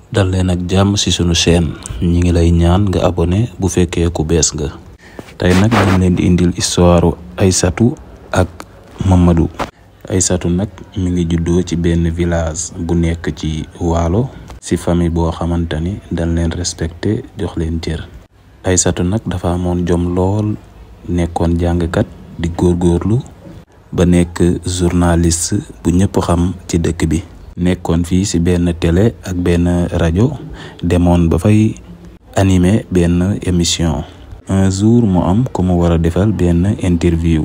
dal leen ak jàmm ci sunu chaîne ñi ngi lay ñaan nga abonné bu fekkee ku bees nga. tey nag ñu leen di indil histoire Aïssatou ak Mamadou. Aïssatou nag mi ngi juddoo ci benn village bu nekk ci Waalo ci famille boo xamante ni dañ leen respecté jox leen cër. Aïssatou nag dafa amoon jom lool, nekkoon jàngkat di góorgóorlu ba nekk journaliste bu ñëpp xam ci dëkk bi. nekkoon fii ci benn télé ak benn rajo, demoon ba fay animer benn émission. Un jour mu am ku mu war a defal benn interview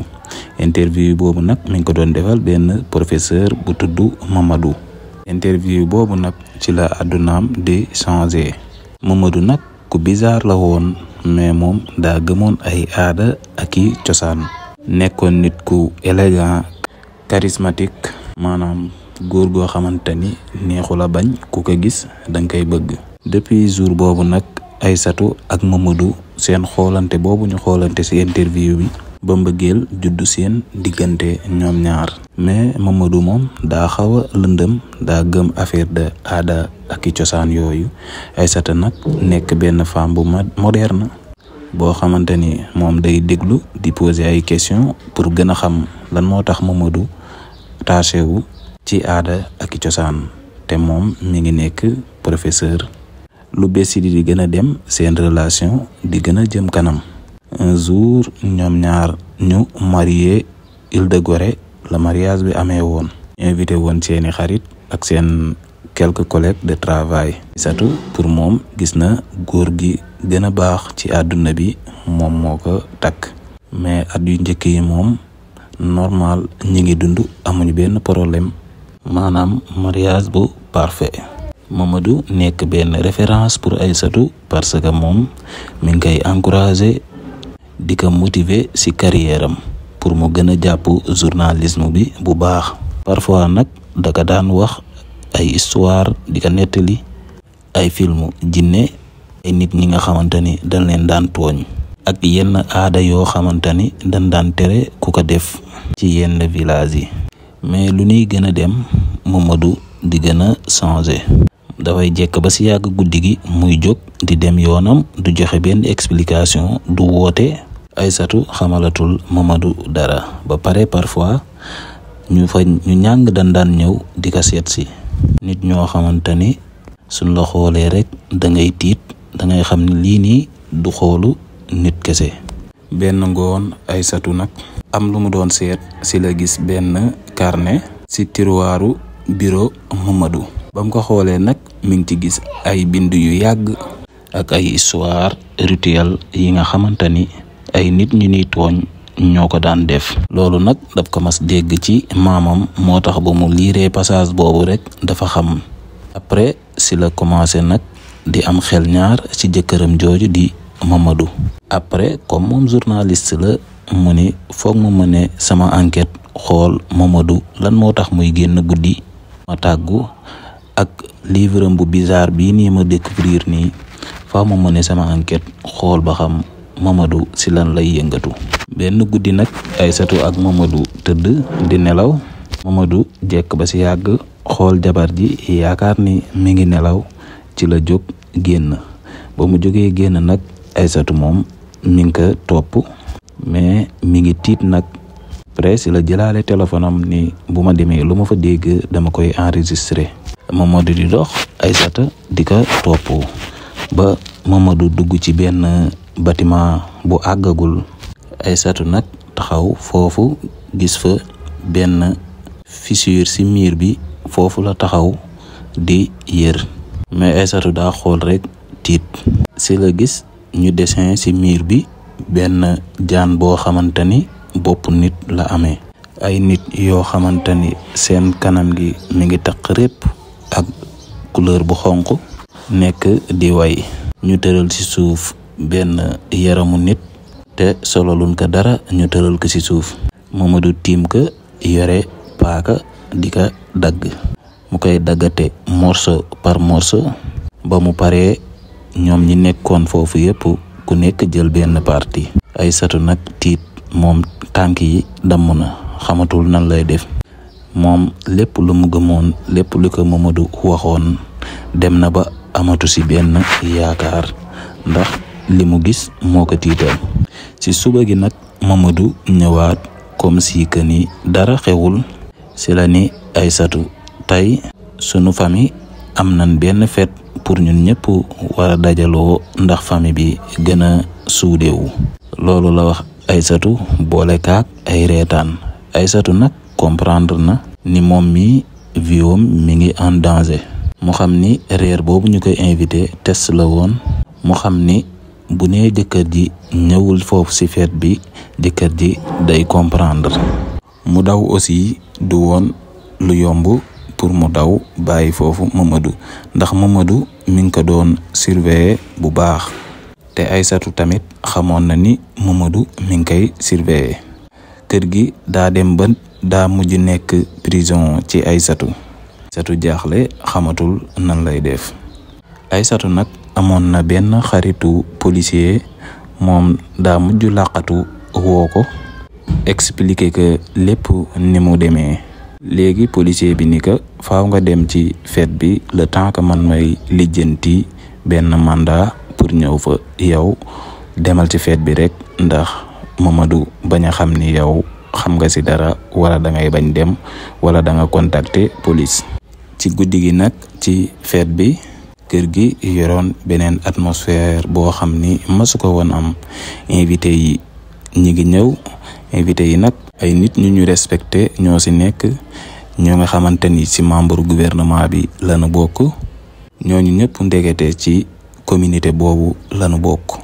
boobu nag mi ngi ko doon defal benn professeur bu tudd Mamadou. interview boobu nag ci la àddunaam di changer. Mamadou nag ku bizarre la woon, mais moom daa gëmoon ay aada ak i cosaan. nekkoon nit ku élégant, charismatique, maanaam góor goo xamante ni neexu la bañ, ku ko gis danga koy bëgg. depuis jour boobu nag Aïssatou ak Mamadou seen xoolante boobu ñu xoolante ci interview bi ba mbëggeel juddu seen diggante ñoom ñaar. mais Mamadou moom daa xaw a lëndëm, daa gëm affaire de aada ak i cosaan yooyu. Aïssatou nag nekk benn femme bu moderne boo xamante ni moom day déglu di poser ay questions pour gën a xam lan moo tax Mamadou attaché wu ci aada ak i cosaan, te moom mi ngi nekk professeur. lu bees di gën a dem, seen relation di gën a jëm kanam. un jour ñoom ñaar ñu marié Île de Gorée, la mariage bi amee woon. invité woon seeni xarit ak seen quelques collègues de travail. Aïssatou pour moom gis na góor gi gën a baax ci àdduna bi, moom moo ko takk. mais at yu njëkk yi moom normal ñi ngi dund, amuñu benn problème, maanaam mariage bu parfait. Mamadou nekk benn référence pour Aïssatou parce que moom mi ngi koy encourager di ko motiver ci carrière am pour mu gën a jàpp journalisme bi bu baax. parfois nag da ka daan wax ay histoire, di ko nettali ay filmu jinne, ay nit ñi nga xamante ni dañ leen daan tooñ, ak yenn aada yoo xamante ni dañ daan tere ku ko def ci yenn village yi. mais lu ñuy gën a dem, Mamadou di gën a changer. dafay jekk ba ci yàgg guddi gi muy jóg di dem yoonam, du joxe benn explication, du woote. Aïssatou xamalatul Mamadou dara. ba pare parfois ñu ñàng daan ñëw di ko seet si. nit ñoo xamante ni suñ la xoolee rek da ngay tiit, da ngay xam ni lii nii du xoolu nit kese. benn ngoon Aïssatou nag am lu mu doon seet, ci la gis benn carnet ci tiroiru bureau Mamadou. ba mu ko xoolee nag mi ngi ci gis ay bind yu yàgg ak ay histoire rituel yi nga xamante ni ay nit ñu ni tooñ ñoo ko daan def. loolu nag daf ko mas dégg ci maamam, moo tax ba mu liiree passage boobu rek dafa xam. après si la commencé nag di am xel ñaar ci jëkkëram jooju di Mamadou. après comme moom journaliste la, mu ni foog mu mëne sama enquête, xool Mamadou lan moo tax muy génn guddi. ma tàggu ak livre bu bizarre bii nii ma découvrir nii, faa ma mëne sama enquête, xool ba xam Mamadou ci lan lay yëngatu. benn guddi nag Aïssatou ak Mamadou tëdd di nelaw. Mamadou jekk ba ci yàgg xool jabar ji, yaakaar ni mi ngi nelaw, ci la jóg génn. ba mu jógee génn nag Aïssatou moom mi ngi ko topp, mais mi ngi tiit nag. après ci la jëlaale téléphone am ni bu ma demee lu ma fa dégg dama koy enregistrer. Mamadou di dox, Aïssatou di ko topp ba Mamadou dugg ci benn bâtiment bu àggagul. Aïssatou nag taxaw foofu, gis fa benn fissure ci miir bi, foofu la taxaw di yër. mais Aïssatou daa xool rek tiit. ci la gis ñu dessin ci miir bi benn jaan boo xamante ni bopp nit la amee. ay nit yoo xamante ni seen kanam gi mi ngi taq répp ak couleur bu xonq, nekk di way. ñu tëral ci suuf benn yaramu nit, te sololuñ ko dara, ñu tëral ko ci suuf. Mamadou tiim ko yore paaka di ko dagg. mu koy daggate morceau par morceau. ba mu paree ñoom ñi nekkoon foofu yépp ku nekk jël benn partie. Aïssatou nag tiit, moom tànk yi damm na, xamatul nan lay def. moom lépp lu mu gëmoon, lépp lu ko Mamadou waxoon dem na ba amatu si benn yaakaar ndax li mu gis moo ko tiital. ci suba gi nag Mamadou ñëwaat comme si que ni dara xewul. si la ni Aysatu tey sunu famille am nañ benn fête pour ñun ñëpp war a dajaloo ndax famille bi gën a suudewu. loolu la wax Aysatu boole kaak ay reetaan. Aysatu nag comprendre na ni moom mi viom mi ngi en danger. mu xam ni reer boobu ñu koy invité test la woon. mu xam ni bu nee jëkkër ji ñëwul foofu ci fête bi jëkkër ji day comprendre. mu daw aussi du woon lu yomb pour mu daw bàyyi foofu Mamadou ndax Mamadou mi ngi ko doon surveiller bu baax te Aysatu tamit xamoon na ni Mamadou mi ngi koy surveiller. kër gi daa dem ba daa mujj nekk prison ci Aysatu. Aysatu jaaxle xamatul nan lay def. Aysatu nag amoon na benn xaritu policier moom daa mujj làqatu woo ko expliquer que lépp ni mu demee. léegi policier bi ni que faaw nga dem ci fête bi le temps que man may lijjanti benn mandat pour ñëw fa. yow demal ci fête bi rek ndax Mamadou bañ a xam ni yow xam nga ci dara wala da ngay bañ dem wala da nga contacter police. ci guddi gi nag ci fête bi kër gi yoroon beneen atmosphère boo xam ni masu ko woon am. invité yi ñi ngi ñëw. invité yi nag ay nit ñu respecté ñoo ci nekk ñoo nga xamante ni ci membre gouvernement bi lañu bokk. ñooñu ñëpp ndegete ci communauté boobu lañu bokk.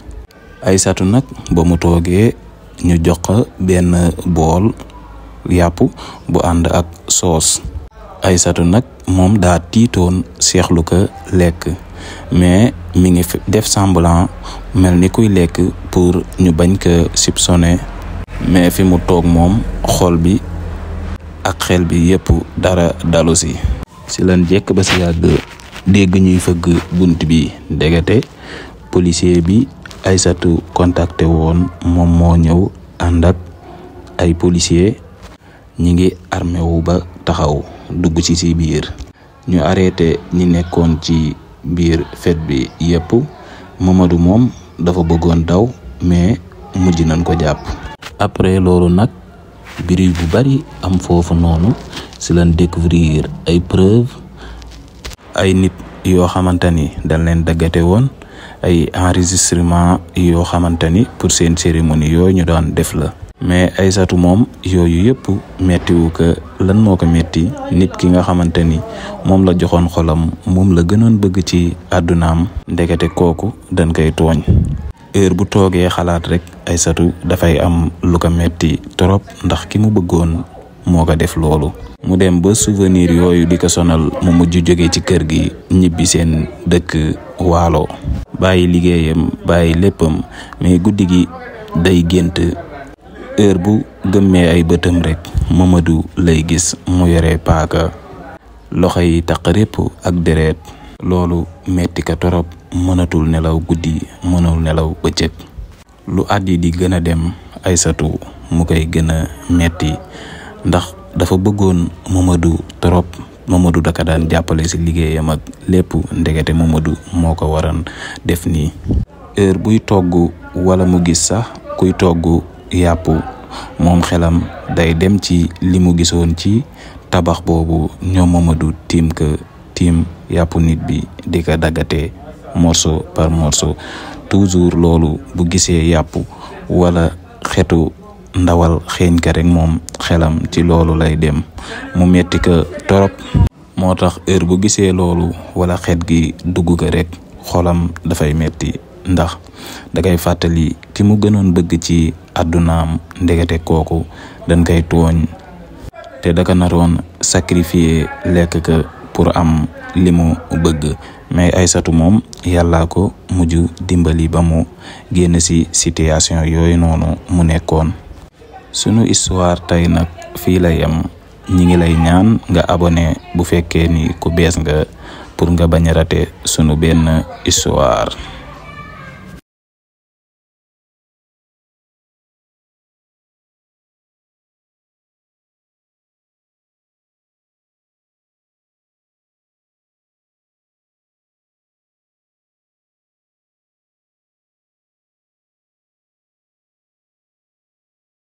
Aysatu nag ba mu toogee ñu jox ko benn bool yàpp bu ànd ak soos. Aysatu nag moom daa tiitoon seexlu ko lekk mais mi ngi def semblant mel ni kuy lekk pour ñu bañ ko soupçonner. mais fi mu toog moom xol bi ak xel bi yépp dara dalu si. si lan jekk ba si yàgg dégg ñuy fëgg bunt bi ndegete policier bi Aysatu contacté woon moom moo ñëw ànd ak ay policier ñi ngi armé wu ba taxaw dugg ci biir. ñu arrêté ñi nekkoon ci biir fête bi yépp. Mamadou moom dafa bëggoon daw mais mujj nañ ko jàpp. après loolu nag bruit bu bari am foofu noonu si lañ découvrir ay preuve ay nit yoo xamante ni dañ leen daggate woon ay enregistrement yoo xamante ni pour seen cérémonie yooyu ñu daan def la. mais Aysatu moom yooyu yëpp mettiwu ko. lan moo ko metti nit ki nga xamante ni moom la joxoon xolam moom la gënoon bëgg ci àddunaam ndekete kooku dañ koy tooñ. heure bu toogee xalaat rek Aysatu dafay am lu ko metti trop ndax ki mu bëggoon moo ko def loolu. mu dem ba souvenir yooyu di ko sonal mu mujj jóge ci kër gi ñibbi seen dëkk Waalo. bàyyi liggéeyam bàyyi léppam mais guddi gi day gént. heure bu gëmmee ay bëtam rek Mamadou lay gis mu yore paaka loxo yi taq répp ak deret. loolu metti ka torop mënatul nelaw guddi mënul nelaw bëccëg. lu at yi di gën a dem Aysatu mu koy gën a metti ndax dafa bëggoon Mamadou torop. Mamadou daka daan jàppale ci liggéeyam ak lépp ndegete Mamadou moo ko waran def nii. heure buy togg wala mu gis sax kuy togg yàpp moom xelam day dem ci li mu gisoon ci tabax boobu ñoom Mamadou tiim yàpp nit bi di ko daggate morceau par morceau. toujours loolu bu gisee yàpp wala xetu ndawal xeeñ ka rek moom xelam ci loolu lay dem mu metti ko torop. moo tax heure bu gisee loolu wala xet gi dugg ko rek xolam dafay metti ndax dangay fàttali ki mu gënoon bëgg ci àddunaam ndegete kooku dañ koy tooñ te daka naroon sacrifier lekk ka pour am li mu bëgg. mais Aysatu moom yàllaa ko mujj dimbali ba mu génn ci situation yooyu noonu mu nekkoon. sunu histoire tey nag fii la yem. ñi ngi lay ñaan nga abonné bu fekkee ni ku bees nga pour nga bañ a rater sunu benn histoire.